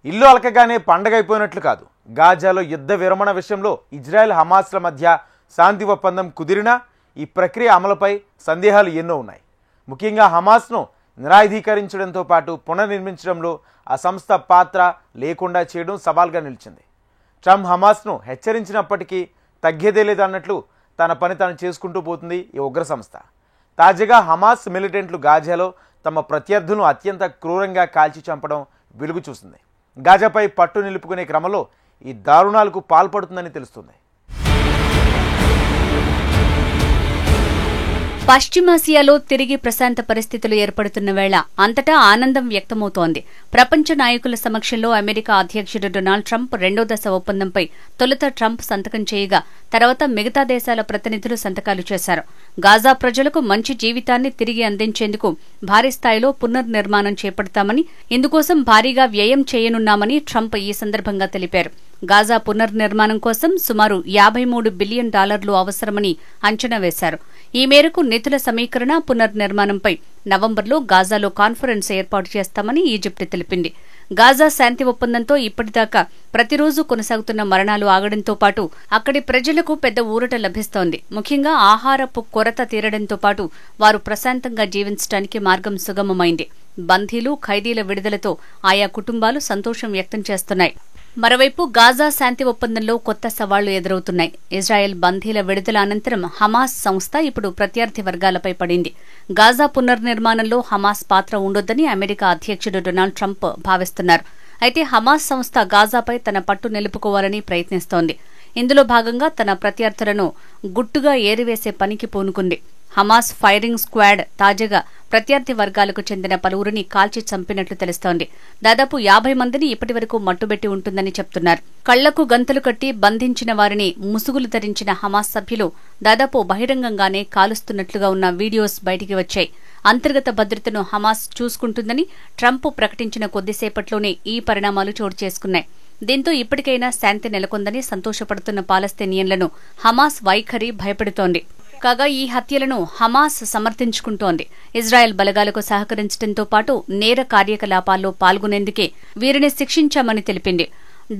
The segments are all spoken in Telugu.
ఇల్లు అలకగానే పండగైపోయినట్లు కాదు. గాజాలో యుద్ధ విరమణ విషయంలో ఇజ్రాయెల్ హమాస్ల మధ్య శాంతి ఒప్పందం కుదిరినా ఈ ప్రక్రియ అమలుపై సందేహాలు ఎన్నో ఉన్నాయి. ముఖ్యంగా హమాస్ను నిరాయుధీకరించడంతో పాటు పునర్నిర్మించడంలో ఆ సంస్థ పాత్ర లేకుండా చేయడం సవాల్గా నిలిచింది. ట్రంప్ హమాస్ను హెచ్చరించినప్పటికీ తగ్గేదే లేదన్నట్లు తన పని తాను చేసుకుంటూ పోతుంది ఈ ఉగ్ర సంస్థ. తాజాగా హమాస్ మిలిటెంట్లు గాజాలో తమ ప్రత్యర్థులను అత్యంత క్రూరంగా కాల్చి చంపడం వెలుగు చూసింది. గాజాపై పట్టు నిలుపుకునే క్రమంలో ఈ దారుణాలకు పాల్పడుతుందని తెలుస్తుంది. పశ్చిమాసియాలో తిరిగి ప్రశాంత పరిస్థితులు ఏర్పడుతున్న వేళ అంతటా ఆనందం వ్యక్తమవుతోంది. ప్రపంచ నాయకుల సమక్షంలో అమెరికా అధ్యక్షుడు డొనాల్డ్ ట్రంప్ రెండో దశ ఒప్పందంపై తొలుత ట్రంప్ సంతకం చేయగా తర్వాత మిగతా దేశాల ప్రతినిధులు సంతకాలు చేశారు. గాజా ప్రజలకు మంచి జీవితాన్ని తిరిగి అందించేందుకు భారీ స్థాయిలో పునర్నిర్మాణం చేపడతామని, ఇందుకోసం భారీగా వ్యయం చేయనున్నామని ట్రంప్ ఈ సందర్భంగా తెలిపారు. గాజా పునర్నిర్మాణం కోసం సుమారు $53 బిలియన్ అవసరమని అంచనా వేశారు. ఈ మేరకు నిధుల సమీకరణ, పునర్నిర్మాణంపై నవంబర్లో గాజాలో కాన్ఫరెన్స్ ఏర్పాటు చేస్తామని ఈజిప్ట్ తెలిపింది. గాజా శాంతి ఒప్పందంతో ఇప్పటిదాకా ప్రతిరోజు కొనసాగుతున్న మరణాలు ఆగడంతో పాటు అక్కడి ప్రజలకు పెద్ద ఊరట లభిస్తోంది. ముఖ్యంగా ఆహారపు కొరత తీరడంతో పాటు వారు ప్రశాంతంగా జీవించడానికి మార్గం సుగమమైంది. బందీలు, ఖైదీల విడుదలతో ఆయా కుటుంబాలు సంతోషం వ్యక్తం చేస్తున్నాయి. మరోవైపు గాజా శాంతి ఒప్పందంలో కొత్త సవాళ్లు ఎదురవుతున్నాయి. ఇజ్రాయెల్ బందీల విడుదల అనంతరం హమాస్ సంస్థ ఇప్పుడు ప్రత్యర్థి వర్గాలపై పడింది. గాజా పునర్నిర్మాణంలో హమాస్ పాత్ర ఉండొద్దని అమెరికా అధ్యక్షుడు డొనాల్డ్ ట్రంప్ భావిస్తున్నారు. అయితే హమాస్ సంస్థ గాజాపై తన పట్టు నిలుపుకోవాలని ప్రయత్నిస్తోంది. ఇందులో భాగంగా తన ప్రత్యర్థులను గుట్టుగా ఏరివేసే పనికి పూనుకుంది. హమాస్ ఫైరింగ్ స్క్వాడ్ తాజాగా ప్రత్యర్థి వర్గాలకు చెందిన పలువురిని కాల్చి చంపినట్లు తెలుస్తోంది. దాదాపు 50 మందిని ఇప్పటివరకు మట్టుబెట్టి ఉంటుందని చెప్తున్నారు. కళ్లకు గంతలు కట్టి బంధించిన వారిని ముసుగులు ధరించిన హమాస్ సభ్యులు దాదాపు బహిరంగంగానే కాలుస్తున్నట్లుగా ఉన్న వీడియోస్ బయటికి వచ్చాయి. అంతర్గత భద్రతను హమాస్ చూసుకుంటుందని ట్రంప్ ప్రకటించిన కొద్దిసేపట్లోనే ఈ పరిణామాలు చోటు చేసుకున్నాయి. దీంతో ఇప్పటికైనా శాంతి నెలకొందని సంతోషపడుతున్న పాలస్తీనియన్లను హమాస్ వైఖరి భయపెడుతోంది. కాగా ఈ హత్యలను హమాస్ సమర్థించుకుంటోంది. ఇజ్రాయెల్ బలగాలకు సహకరించడంతో పాటు నేర కార్యకలాపాల్లో పాల్గొనేందుకే వీరిని శిక్షించామని తెలిపింది.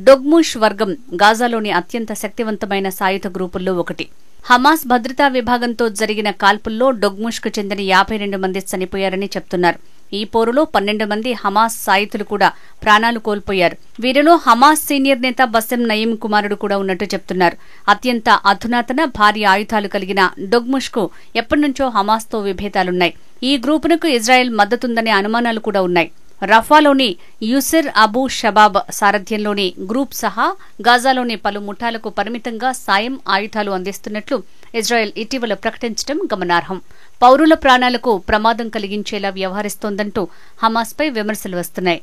డొగ్ముష్ వర్గం గాజాలోని అత్యంత శక్తివంతమైన సాయుధ గ్రూపుల్లో ఒకటి. హమాస్ భద్రతా విభాగంతో జరిగిన కాల్పుల్లో డొగ్ముష్కు చెందిన 52 మంది చనిపోయారని చెప్తున్నారు. ఈ పోరులో 12 మంది హమాస్ సాయుధులు కూడా ప్రాణాలు కోల్పోయారు. వీరిలో హమాస్ సీనియర్ నేత బసెం నయీం కుమారుడు కూడా ఉన్నట్టు చెప్తున్నారు. అత్యంత అధునాతన భారీ ఆయుధాలు కలిగిన డొగ్ముష్కు ఎప్పటినుంచో హమాస్తో విభేదాలున్నాయి. ఈ గ్రూపునకు ఇజ్రాయెల్ మద్దతుందనే అనుమానాలు కూడా ఉన్నాయి. రఫాలోని యూసిర్ అబూ షబాబ్ సారథ్యంలోని గ్రూప్ సహా గాజాలోని పలు ముఠాలకు పరిమితంగా సాయం, ఆయుధాలు అందిస్తున్నట్లు ఇజ్రాయెల్ ఇటీవల ప్రకటించడం గమనార్హం. పౌరుల ప్రాణాలకు ప్రమాదం కలిగించేలా వ్యవహరిస్తోందంటూ హమాస్పై విమర్శలు వస్తున్నాయి.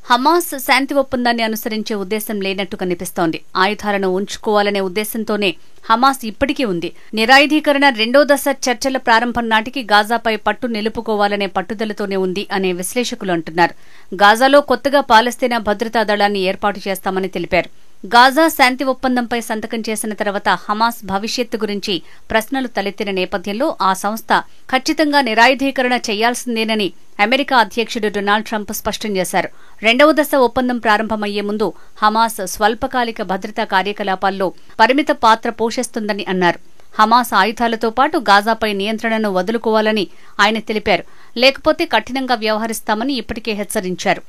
హమాస్ శాంతి ఒప్పందాన్ని అనుసరించే ఉద్దేశం లేనట్టు కనిపిస్తోంది. ఆయుధాలను ఉంచుకోవాలనే ఉద్దేశంతోనే హమాస్ ఇప్పటికీ ఉంది. నిరాయుధీకరణ రెండో దశ చర్చల ప్రారంభం నాటికి గాజాపై పట్టు నిలుపుకోవాలనే పట్టుదలతోనే ఉంది అనే విశ్లేషకులు అంటున్నారు. గాజాలో కొత్తగా పాలస్తీనా భద్రతా దళాన్ని ఏర్పాటు చేస్తామని తెలిపారు. గాజా శాంతి ఒప్పందంపై సంతకం చేసిన తర్వాత హమాస్ భవిష్యత్తు గురించి ప్రశ్నలు తలెత్తిన నేపథ్యంలో ఆ సంస్థ ఖచ్చితంగా నిరాయుధీకరణ చేయాల్సిందేనని అమెరికా అధ్యక్షుడు డొనాల్డ్ ట్రంప్ స్పష్టం చేశారు. రెండవ దశ ఒప్పందం ప్రారంభమయ్యే ముందు హమాస్ స్వల్పకాలిక భద్రతా కార్యకలాపాల్లో పరిమిత పాత్ర పోషిస్తుందని అన్నారు. హమాస్ ఆయుధాలతో పాటు గాజాపై నియంత్రణను వదులుకోవాలని ఆయన తెలిపారు. లేకపోతే కఠినంగా వ్యవహరిస్తామని ఇప్పటికే హెచ్చరించారు.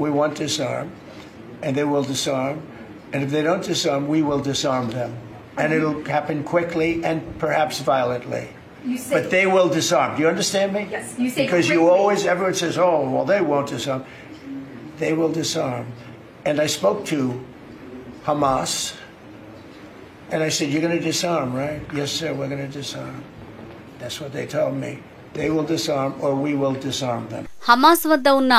We want to disarm, and they will disarm. And if they don't disarm, we will disarm them. And it'll happen quickly and perhaps violently. But they will disarm. Do you understand me? Yes. You say because quickly. everyone says, oh, well, they won't disarm. They will disarm. And I spoke to Hamas, and I said, you're going to disarm, right? Yes, sir, we're going to disarm. That's what they told me. They will disarm or we will disarm them. Hamas వద్ద ఉన్న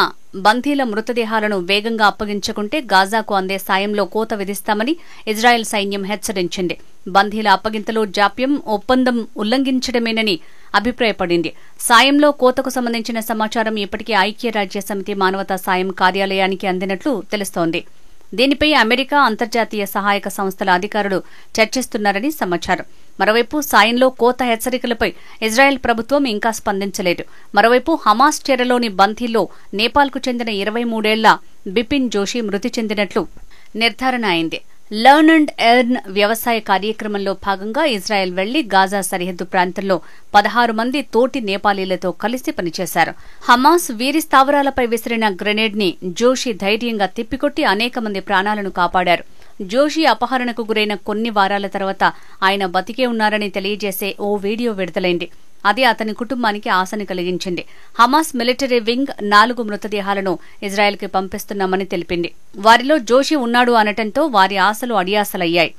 బందీల మృతదేహాలను వేగంగా అప్పగించకుంటే గాజాకు అందే సాయంలో కోత విధిస్తామని ఇజ్రాయెల్ సైన్యం హెచ్చరించింది. బందీల అప్పగింతలో జాప్యం ఒప్పందం ఉల్లంఘించడమేనని అభిప్రాయపడింది. సాయంలో కోతకు సంబంధించిన సమాచారం ఇప్పటికే ఐక్యరాజ్యసమితి మానవతా సాయం కార్యాలయానికి అందినట్లు తెలుస్తోంది. దీనిపై అమెరికా, అంతర్జాతీయ సహాయక సంస్థల అధికారులు చర్చిస్తున్నారని సమాచారం. మరోవైపు సాయంలో కోత హెచ్చరికలపై ఇజ్రాయెల్ ప్రభుత్వం ఇంకా స్పందించలేదు. మరోవైపు హమాస్ చెరలోని బందీల్లో నేపాల్కు చెందిన 23 ఏళ్ల బిపిన్ జోషి మృతి చెందినట్లు నిర్ధారణ అయింది. లర్న్ అండ్ ఎర్న్ వ్యవసాయ కార్యక్రమంలో భాగంగా ఇజ్రాయెల్ వెళ్లి గాజా సరిహద్దు ప్రాంతంలో 16 మంది తోటి నేపాలీలతో కలిసి పనిచేశారు. హమాస్ వీరి స్థావరాలపై విసిరిన గ్రెనేడ్ ని జోషి ధైర్యంగా తిప్పికొట్టి అనేక మంది ప్రాణాలను కాపాడారు. జోషి అపహరణకు గురైన కొన్ని వారాల తర్వాత ఆయన బతికే ఉన్నారని తెలియజేసే ఓ వీడియో విడుదలైంది. అది అతని కుటుంబానికి ఆశని కలిగించింది. హమాస్ మిలిటరీ వింగ్ 4 మృతదేహాలను ఇజ్రాయెల్కి పంపిస్తున్నామని తెలిపింది. వారిలో జోషి ఉన్నాడు అనటంతో వారి ఆశలు అడియాసలయ్యాయి.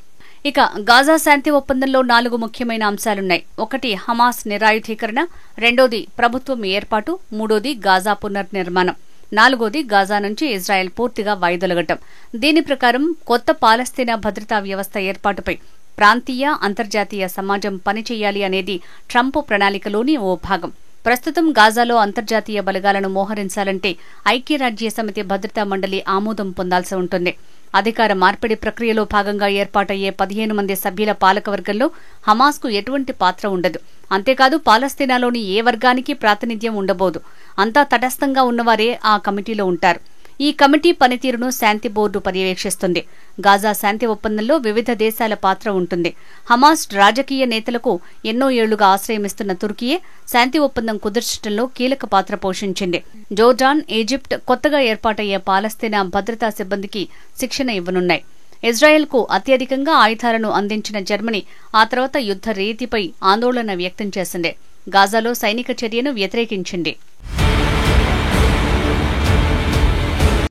ఇక గాజా శాంతి ఒప్పందంలో 4 ముఖ్యమైన అంశాలున్నాయి. 1 హమాస్ నిరాయుధీకరణ, 2 ప్రభుత్వం ఏర్పాటు, 3 గాజా పునర్నిర్మాణం, 4 గాజా నుంచి ఇజ్రాయెల్ పూర్తిగా వైదొలగటం. దీని ప్రకారం కొత్త పాలస్తీనా భద్రతా వ్యవస్థ ఏర్పాటుపై ప్రాంతీయ, అంతర్జాతీయ సమాజం పనిచేయాలి అనేది ట్రంప్ ప్రణాళికలోని ఓ భాగం. ప్రస్తుతం గాజాలో అంతర్జాతీయ బలగాలను మోహరించాలంటే ఐక్యరాజ్యసమితి భద్రతా మండలి ఆమోదం పొందాల్సి ఉంటుంది. అధికార మార్పిడి ప్రక్రియలో భాగంగా ఏర్పాటయ్యే 15 మంది సభ్యుల పాలకవర్గంలో హమాస్కు ఎటువంటి పాత్ర ఉండదు. అంతేకాదు పాలస్తీనాలోని ఏ వర్గానికి ప్రాతినిధ్యం ఉండబోదు. అంతా తటస్థంగా ఉన్నవారే ఆ కమిటీలో ఉంటారు. ఈ కమిటీ పనితీరును శాంతి బోర్డు పర్యవేక్షిస్తుంది. గాజా శాంతి ఒప్పందంలో వివిధ దేశాల పాత్ర ఉంటుంది. హమాస్ రాజకీయ నేతలకు ఎన్నో ఏళ్లుగా ఆశ్రయమిస్తున్న తుర్కీయే శాంతి ఒప్పందం కుదర్చడంలో కీలక పాత్ర పోషించింది. జోర్డాన్, ఈజిప్ట్ కొత్తగా ఏర్పాటయ్యే పాలస్తీనా భద్రతా సిబ్బందికి శిక్షణ ఇవ్వనున్నాయి. ఇజ్రాయెల్కు అత్యధికంగా ఆయుధాలను అందించిన జర్మనీ ఆ తర్వాత యుద్ధ రీతిపై ఆందోళన వ్యక్తం చేసింది. గాజాలో సైనిక చర్యను వ్యతిరేకించింది.